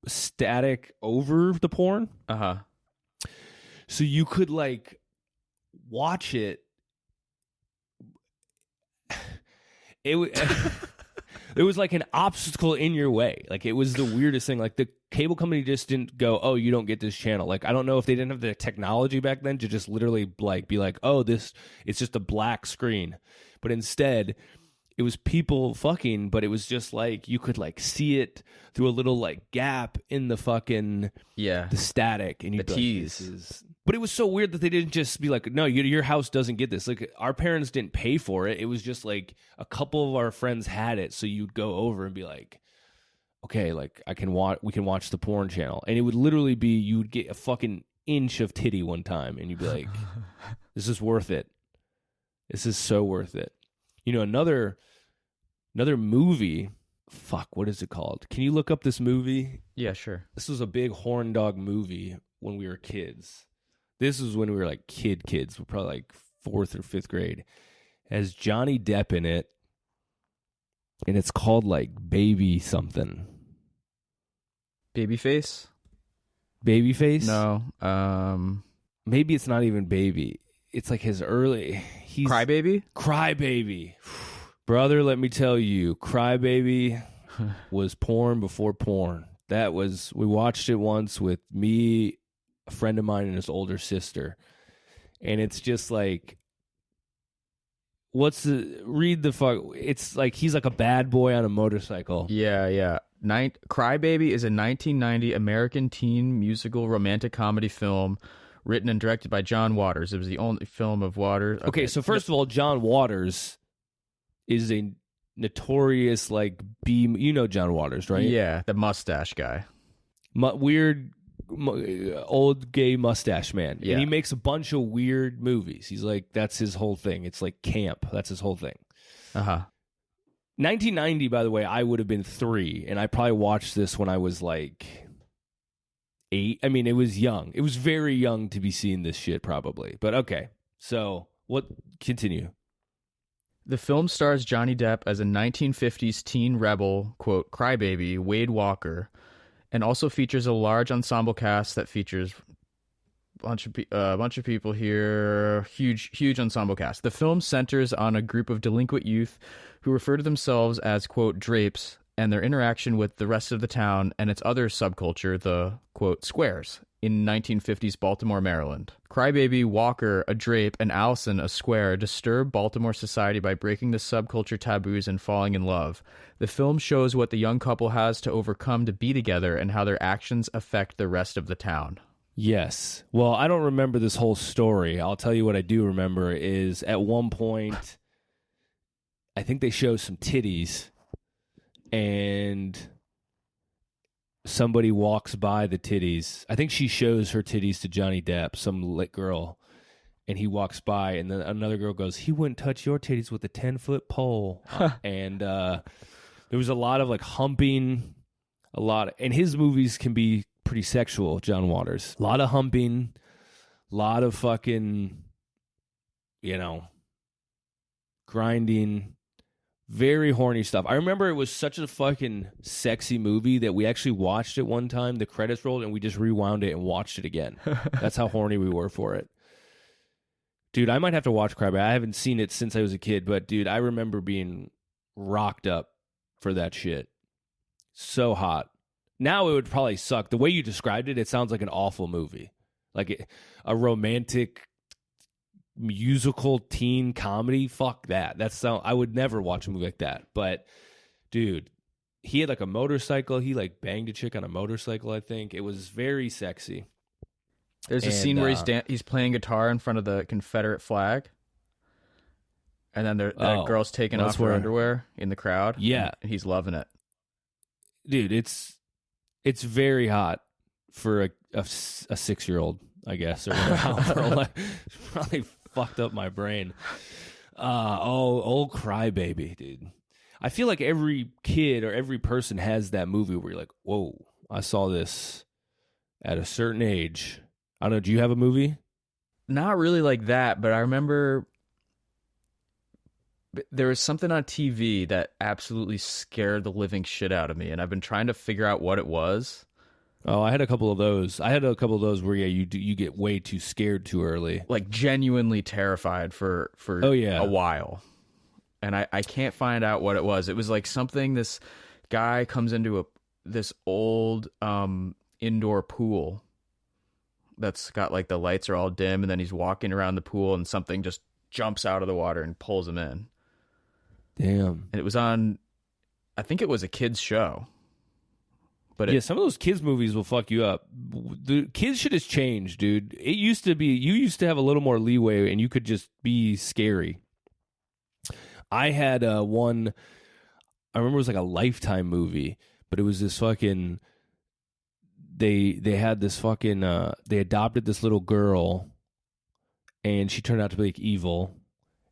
Speaker 1: static over the porn.
Speaker 2: Uh-huh.
Speaker 1: So you could like watch it. It was like an obstacle in your way. Like, it was the weirdest thing. Like, the cable company just didn't go, oh, you don't get this channel. Like, I don't know if they didn't have the technology back then to just literally like be like, oh, it's just a black screen. But instead, it was people fucking, but it was just like you could like see it through a little like gap in the fucking the static, and
Speaker 2: the tease.
Speaker 1: Like, but it was so weird that they didn't just be like, no, your house doesn't get this. Like, our parents didn't pay for it. It was just like a couple of our friends had it, so you'd go over and be like, okay, like we can watch the porn channel, and it would literally be you would get a fucking inch of titty one time, and you'd be like, this is worth it. This is so worth it. You know, another movie. Fuck, what is it called? Can you look up this movie?
Speaker 2: Yeah, sure.
Speaker 1: This was a big horn dog movie when we were kids. This was when we were like kids. We're probably like 4th or 5th grade. It has Johnny Depp in it, and it's called like Baby something.
Speaker 2: Babyface?
Speaker 1: Babyface?
Speaker 2: No.
Speaker 1: Maybe it's not even Baby. It's like his early.
Speaker 2: Crybaby?
Speaker 1: Crybaby. Brother, let me tell you, Crybaby was porn before porn. We watched it once with me, a friend of mine, and his older sister. and it's just like, read the fuck. It's like he's like a bad boy on a motorcycle.
Speaker 2: Yeah. Crybaby is a 1990 American teen musical romantic comedy film written and directed by John Waters. It was the only film of Waters.
Speaker 1: Okay, so first of all, John Waters is a notorious like you know John Waters, right?
Speaker 2: Yeah, the mustache guy.
Speaker 1: Weird old gay mustache man.
Speaker 2: Yeah.
Speaker 1: And he makes a bunch of weird movies. He's like, that's his whole thing. It's like camp. That's his whole thing. 1990, by the way, I would have been 3, and I probably watched this when I was like 8. I mean, it was young. It was very young to be seeing this shit, probably. But okay, so continue.
Speaker 2: The film stars Johnny Depp as a 1950s teen rebel, quote, crybaby, Wade Walker, and also features a large ensemble cast that features a bunch of people here. Huge ensemble cast. The film centers on a group of delinquent youth who refer to themselves as, quote, drapes, and their interaction with the rest of the town and its other subculture, the, quote, squares, in 1950s Baltimore, Maryland. Crybaby, Walker, a drape, and Allison, a square, disturb Baltimore society by breaking the subculture taboos and falling in love. The film shows what the young couple has to overcome to be together and how their actions affect the rest of the town.
Speaker 1: Yes. Well, I don't remember this whole story. I'll tell you what I do remember is at one point, I think they show some titties, and somebody walks by the titties. I think she shows her titties to Johnny Depp, some lit girl, and he walks by, and then another girl goes, he wouldn't touch your titties with a 10-foot pole. And there was a lot of like humping, and his movies can be pretty sexual, John Waters. A lot of humping, a lot of fucking, grinding, very horny stuff. I remember it was such a fucking sexy movie that we actually watched it one time. The credits rolled and we just rewound it and watched it again. That's how horny we were for it. Dude, I might have to watch Crybaby. I haven't seen it since I was a kid, but dude, I remember being rocked up for that shit. So hot. Now it would probably suck. The way you described it, it sounds like an awful movie. Like a romantic musical teen comedy. Fuck that. I would never watch a movie like that. But dude, he had like a motorcycle. He like banged a chick on a motorcycle, I think. It was very sexy.
Speaker 2: There's a scene where he's playing guitar in front of the Confederate flag. And then that girl's taking off her underwear in the crowd.
Speaker 1: Yeah.
Speaker 2: And he's loving it.
Speaker 1: Dude, it's very hot for a 6-year-old, I guess, or whatever. Probably fucked up my brain. Old Crybaby, dude. I feel like every kid or every person has that movie where you're like, whoa, I saw this at a certain age. I don't know. Do you have a movie?
Speaker 2: Not really like that, but I remember there was something on TV that absolutely scared the living shit out of me, and I've been trying to figure out what it was.
Speaker 1: Oh, I had a couple of those. Where you get way too scared too early,
Speaker 2: like genuinely terrified for a while, and I can't find out what it was. It was like something. This guy comes into this old indoor pool that's got like the lights are all dim, and then he's walking around the pool, and something just jumps out of the water and pulls him in.
Speaker 1: Damn.
Speaker 2: And it was on, I think it was a kid's show. But
Speaker 1: yeah, some of those kids' movies will fuck you up. The kids shit has changed, dude. It used to be, you used to have a little more leeway and you could just be scary. I had one, I remember it was like a Lifetime movie, but it was this fucking, they had this fucking, they adopted this little girl and she turned out to be like evil.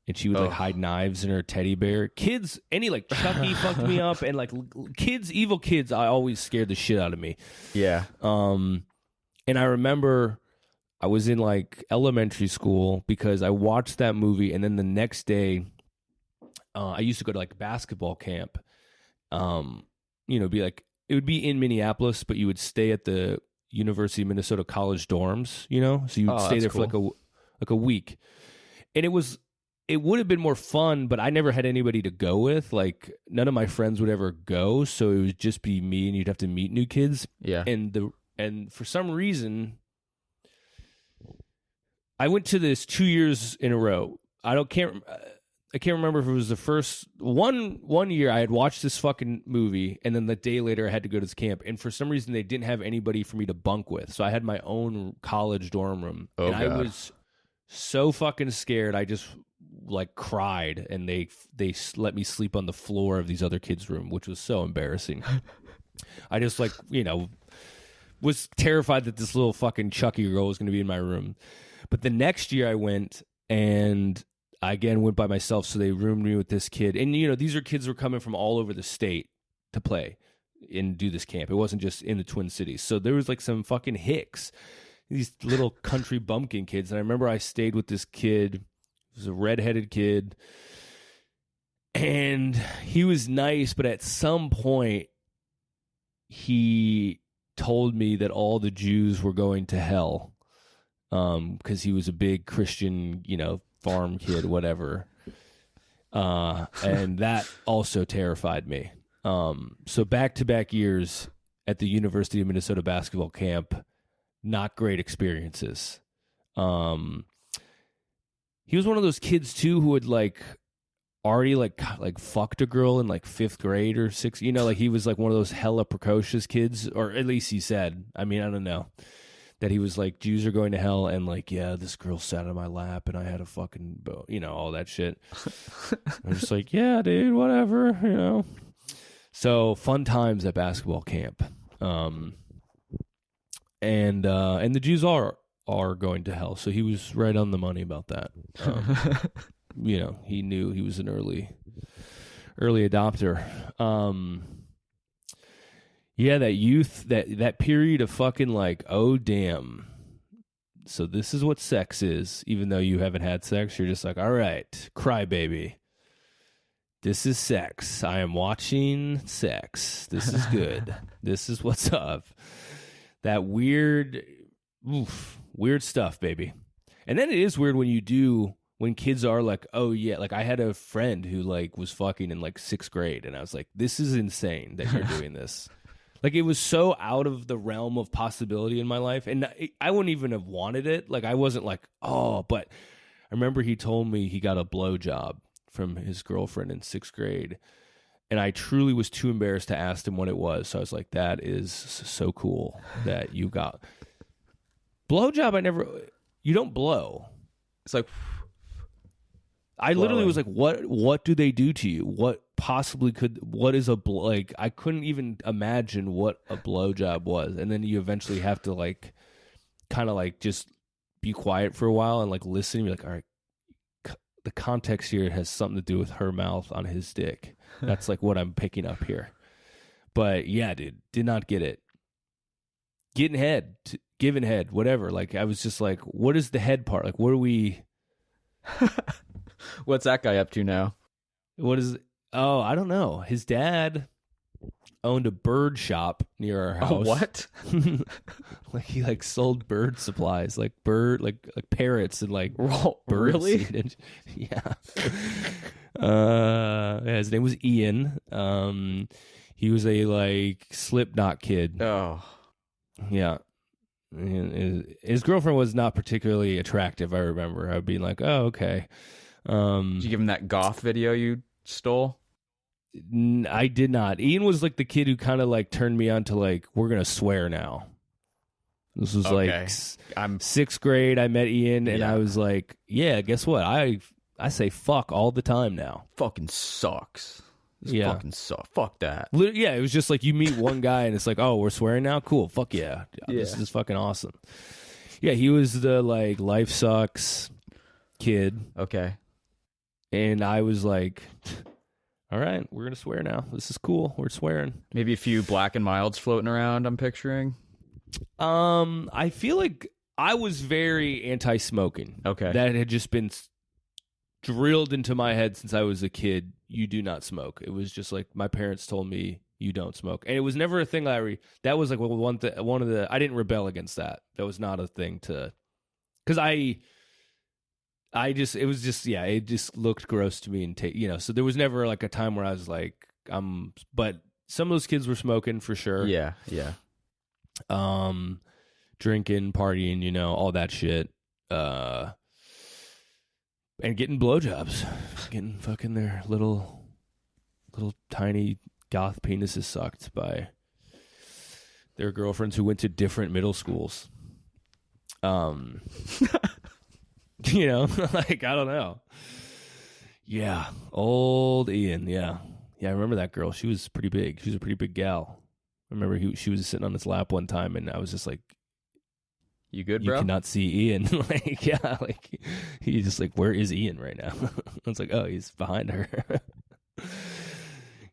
Speaker 1: And she would like hide knives in her teddy bear. Kids, like Chucky fucked me up, and like kids, evil kids, I always scared the shit out of me.
Speaker 2: Yeah.
Speaker 1: And I remember I was in like elementary school because I watched that movie, and then the next day, I used to go to like basketball camp. Be like it would be in Minneapolis, but you would stay at the University of Minnesota College dorms. So you would stay there for like a week, and it would have been more fun, but I never had anybody to go with. Like, none of my friends would ever go, so it would just be me, and you'd have to meet new kids.
Speaker 2: Yeah.
Speaker 1: And for some reason, I went to this 2 years in a row. I can't remember if it was the first one year I had watched this fucking movie, and then the day later I had to go to this camp, and for some reason they didn't have anybody for me to bunk with, so I had my own college dorm room, and God. I was so fucking scared. I just like cried, and they let me sleep on the floor of these other kids' room, which was so embarrassing. I just like was terrified that this little fucking Chucky girl was going to be in my room. But the next year I went, and I again went by myself, so they roomed me with this kid. And, these are kids who were coming from all over the state to play and do this camp. It wasn't just in the Twin Cities. So there was like some fucking hicks, these little country bumpkin kids. And I remember I stayed with this kid. He was a redheaded kid. And he was nice, but at some point he told me that all the Jews were going to hell. Because he was a big Christian, farm kid, whatever. And that also terrified me. So back-to-back years at the University of Minnesota basketball camp, not great experiences. He was one of those kids, too, who had, already, fucked a girl in, 5th grade or 6th. He was, one of those hella precocious kids, or at least he said. I mean, I don't know. That he was like, Jews are going to hell, and yeah, this girl sat on my lap, and I had a fucking, all that shit. I'm just like, yeah, dude, whatever, So fun times at basketball camp, and the Jews are going to hell. So he was right on the money about that. He knew he was an early adopter. Yeah, that youth, that period of fucking oh, damn. So this is what sex is. Even though you haven't had sex, you're just like, all right, cry baby. This is sex. I am watching sex. This is good. This is what's up. That weird stuff, baby. And then it is weird when kids are like, oh yeah, I had a friend who was fucking in 6th grade, and I was like, this is insane that you're doing this. It was so out of the realm of possibility in my life. And I wouldn't even have wanted it. I wasn't oh, but I remember he told me he got a blowjob from his girlfriend in 6th grade. And I truly was too embarrassed to ask him what it was. So I was like, that is so cool that you got. Blowjob, you don't blow.
Speaker 2: It's like...
Speaker 1: I literally was like, what do they do to you? What is a I couldn't even imagine what a blowjob was. And then you eventually have to kind of just be quiet for a while and listen and be like, all right, the context here has something to do with her mouth on his dick. That's what I'm picking up here. But yeah, dude, did not get it. Getting head, giving head, whatever. I was just like, what is the head part? What are we...
Speaker 2: What's that guy up to now?
Speaker 1: What is... Oh, I don't know. His dad owned a bird shop near our house.
Speaker 2: Oh, what?
Speaker 1: He sold bird supplies, parrots and bird
Speaker 2: really?
Speaker 1: seed. And, yeah. Yeah. His name was Ian. He was a Slipknot kid.
Speaker 2: Oh.
Speaker 1: Yeah. And his girlfriend was not particularly attractive. I remember. I'd be like, oh, okay.
Speaker 2: Did you give him that goth video you stole?
Speaker 1: I did not. Ian was the kid who kind of turned me on to we're gonna swear now. This was
Speaker 2: okay.
Speaker 1: I'm 6th grade. I met Ian, and I was like, yeah, guess what? I say fuck all the time now.
Speaker 2: Fucking sucks. This fucking sucks. Fuck that.
Speaker 1: Yeah, it was just you meet one guy, and it's oh, we're swearing now. Cool. Fuck yeah. This is fucking awesome. Yeah, he was the life sucks kid.
Speaker 2: Okay.
Speaker 1: And I was like, all right, we're going to swear now. This is cool. We're swearing.
Speaker 2: Maybe a few Black and Milds floating around, I'm picturing.
Speaker 1: I feel like I was very anti-smoking.
Speaker 2: Okay.
Speaker 1: That had just been drilled into my head since I was a kid. You do not smoke. It was just my parents told me you don't smoke. And it was never a thing that was one of the, I didn't rebel against that. That was not a thing to, because it just looked gross to me and so there was never a time where I was but some of those kids were smoking for sure.
Speaker 2: Yeah.
Speaker 1: Drinking, partying, all that shit. and getting blowjobs, getting fucking their little tiny goth penises sucked by their girlfriends who went to different middle schools. You know, like, I don't know. Yeah. Old Ian. Yeah. Yeah. I remember that girl. She was pretty big. She was a pretty big gal. I remember she was sitting on his lap one time and I was just like,
Speaker 2: you good, bro?
Speaker 1: You cannot see Ian. Like, yeah. Like, he's just like, where is Ian right now? I was like, oh, he's behind her.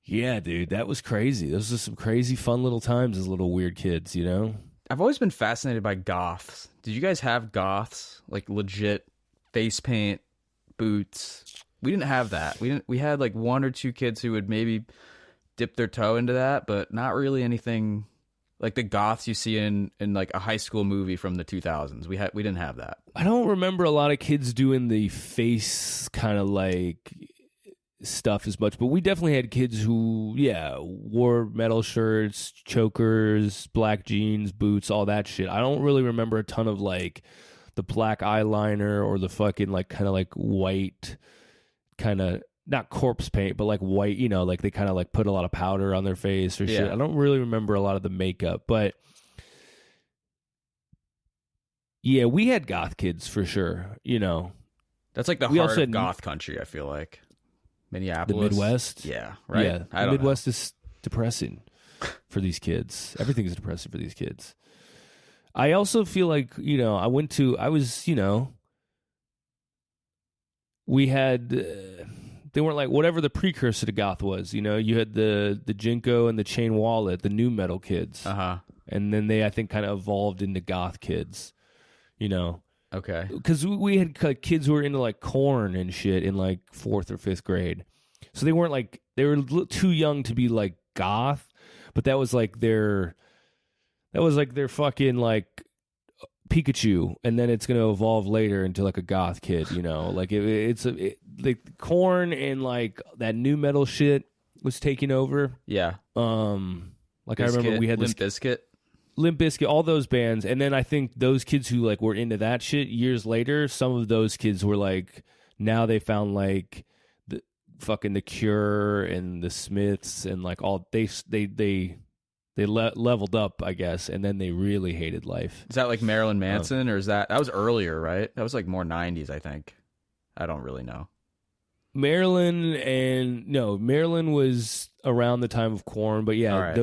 Speaker 1: Yeah, dude. That was crazy. Those are some crazy fun little times as little weird kids, you know?
Speaker 2: I've always been fascinated by goths. Did you guys have goths? Like legit face paint, boots? We didn't have that. We had like one or two kids who would maybe dip their toe into that, but not really anything like the goths you see in like a high school movie from the 2000s. We didn't have that.
Speaker 1: I don't remember a lot of kids doing the face kind of like stuff as much, but we definitely had kids who, yeah, wore metal shirts, chokers, black jeans, boots, all that shit. I don't really remember a ton of like the black eyeliner or the fucking like kind of like white, kind of not corpse paint, but like white, you know, like they kind of like put a lot of powder on their face or shit. I don't really remember a lot of the makeup, but yeah, we had goth kids for sure, you know.
Speaker 2: That's like the heart of goth country, I feel like. Minneapolis.
Speaker 1: The Midwest?
Speaker 2: Yeah, right?
Speaker 1: Yeah, the Midwest is depressing for these kids. Everything is depressing for these kids. I also feel like, you know, we had, they weren't like whatever the precursor to goth was, you know, you had the Jinko and the chain wallet, the new metal kids.
Speaker 2: Uh-huh.
Speaker 1: And then they, I think, kind of evolved into goth kids, you know.
Speaker 2: Okay.
Speaker 1: Because we had like kids who were into like Korn and shit in like 4th or 5th grade. So they weren't like, they were too young to be like goth, but that was like their fucking like Pikachu. And then it's going to evolve later into like a goth kid, you know, like like Korn and like that new metal shit was taking over.
Speaker 2: Yeah.
Speaker 1: Like I remember we had Limp Bizkit, all those bands, and then I think those kids who like were into that shit years later, some of those kids were like, now they found like the Cure and the Smiths and like all they leveled up, I guess, and then they really hated life.
Speaker 2: Is that like Marilyn Manson, or is that was earlier, right? That was like more 90s, I think. I don't really know.
Speaker 1: Marilyn was around the time of Korn, but yeah,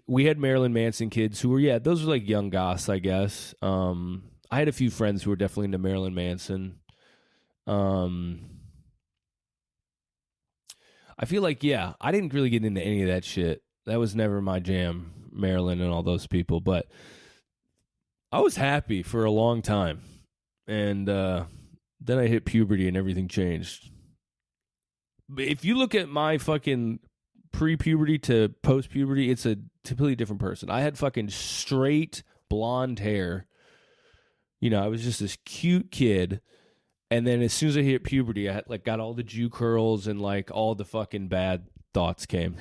Speaker 1: we had Marilyn Manson kids who were, those were like young goths, I guess. I had a few friends who were definitely into Marilyn Manson. I feel like, I didn't really get into any of that shit. That was never my jam, Marilyn and all those people, but I was happy for a long time. And then I hit puberty and everything changed. If you look at my fucking pre-puberty to post-puberty, it's a completely different person. I had fucking straight blonde hair. You know, I was just this cute kid. And then as soon as I hit puberty, I had, like, got all the Jew curls and like all the fucking bad thoughts came.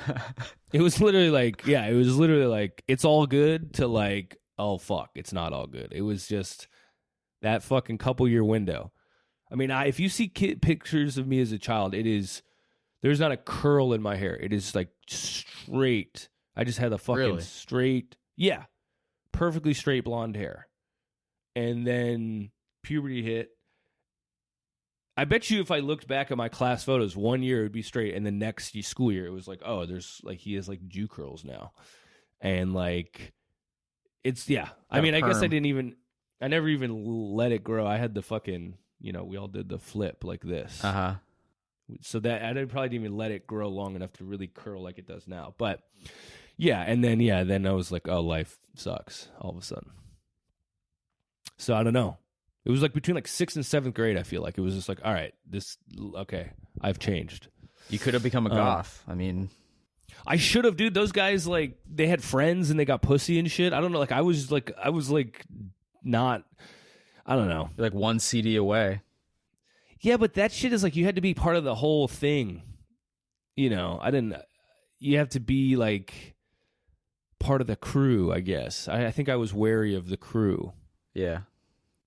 Speaker 1: It was literally like, it's all good to like, oh fuck, it's not all good. It was just that fucking couple year window. I mean, if you see pictures of me as a child, there's not a curl in my hair. It is like straight. I just had a fucking straight, perfectly straight blonde hair. And then puberty hit. I bet you if I looked back at my class photos, 1 year it would be straight, and the next school year it was like, oh, there's like he has like Jew curls now, and like it's I mean, I guess I never even let it grow. I had the fucking, you know, we all did the flip like this. So that I probably didn't even let it grow long enough to really curl like it does now. But then I was like, oh, life sucks all of a sudden. So I don't know. It was like between like 6th and 7th grade, I feel like. It was just like, all right, I've changed.
Speaker 2: You could have become a goth. I mean,
Speaker 1: I should have, dude. Those guys, like, they had friends and they got pussy and shit. I don't know. Like, I was not, I don't know.
Speaker 2: You're like one CD away.
Speaker 1: Yeah, but that shit is like, you had to be part of the whole thing. You know, you have to be like part of the crew, I guess. I think I was wary of the crew.
Speaker 2: Yeah.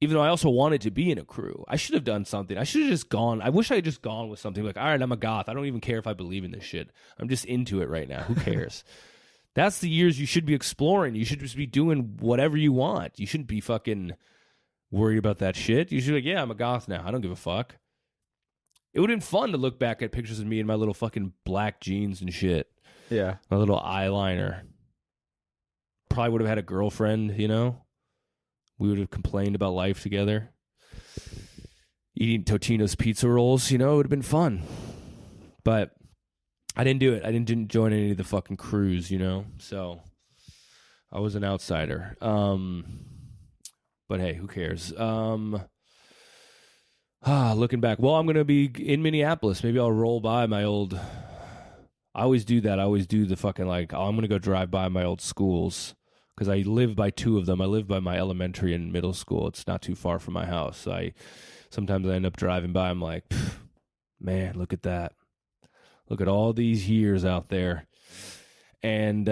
Speaker 1: Even though I also wanted to be in a crew. I should have done something. I should have just gone. I wish I had just gone with something like, all right, I'm a goth. I don't even care if I believe in this shit. I'm just into it right now. Who cares? That's the years you should be exploring. You should just be doing whatever you want. You shouldn't be fucking worried about that shit. You should be like, yeah, I'm a goth now. I don't give a fuck. It would have been fun to look back at pictures of me in my little fucking black jeans and shit.
Speaker 2: Yeah.
Speaker 1: My little eyeliner. Probably would have had a girlfriend, you know? We would have complained about life together. Eating Totino's pizza rolls, you know? It would have been fun. But I didn't do it. I didn't join any of the fucking crews, you know? So I was an outsider. But hey, who cares? Looking back. Well, I'm going to be in Minneapolis. Maybe I'll roll by my old... I always do that. I always do the fucking like, I'm going to go drive by my old schools because I live by two of them. I live by my elementary and middle school. It's not too far from my house. Sometimes I end up driving by. I'm like, man, look at that. Look at all these years out there. And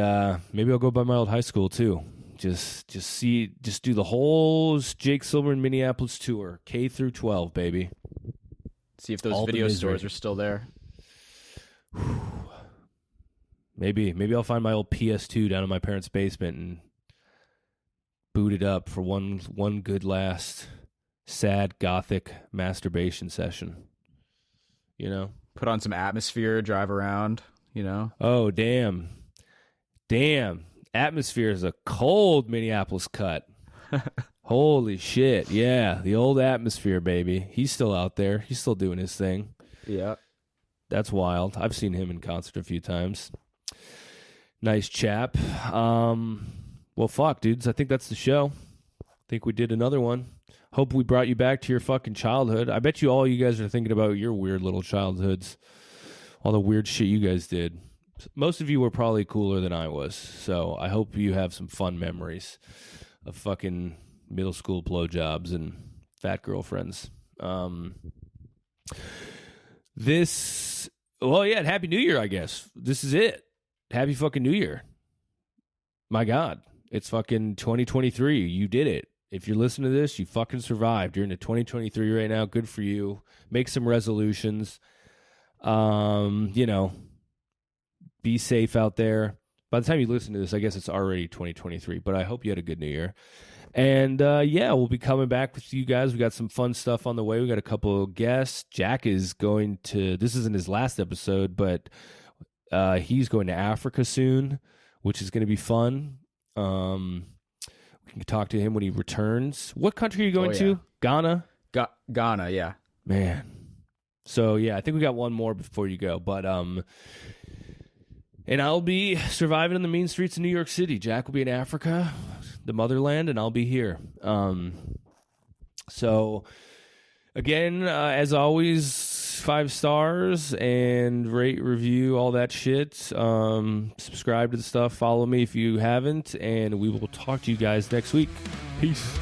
Speaker 1: maybe I'll go by my old high school too. Just do the whole Jake Silverman Minneapolis tour, K through 12, baby.
Speaker 2: See if those all video stores are still there.
Speaker 1: Maybe I'll find my old PS2 down in my parents' basement and boot it up for one good last sad gothic masturbation session. You know?
Speaker 2: Put on some Atmosphere, drive around, you know?
Speaker 1: Oh, damn. Atmosphere is a cold Minneapolis cut. Holy shit. Yeah, the old Atmosphere, baby. He's still out there. He's still doing his thing.
Speaker 2: Yeah.
Speaker 1: That's wild. I've seen him in concert a few times. Nice chap. Well, fuck, dudes. I think that's the show. I think we did another one. Hope we brought you back to your fucking childhood. I bet you guys are thinking about your weird little childhoods. All the weird shit you guys did. Most of you were probably cooler than I was. So I hope you have some fun memories of fucking middle school blowjobs and fat girlfriends. Well, yeah, Happy New Year, I guess. This is it. Happy fucking New Year. My God. It's fucking 2023. You did it. If you're listening to this, you fucking survived. You're into 2023 right now. Good for you. Make some resolutions. You know, be safe out there. By the time you listen to this, I guess it's already 2023, but I hope you had a good New Year. And, yeah, we'll be coming back with you guys. We got some fun stuff on the way. We got a couple of guests. Jack is going to, this isn't his last episode, but he's going to Africa soon, which is going to be fun. We can talk to him when he returns. What country are you going to? Ghana?
Speaker 2: Ghana, yeah.
Speaker 1: Man. So, yeah, I think we got one more before you go. But, and I'll be surviving in the mean streets of New York City. Jack will be in Africa, the motherland, and I'll be here. So, again, as always, 5 stars and rate, review, all that shit. Subscribe to the stuff. Follow me if you haven't, and we will talk to you guys next week. Peace.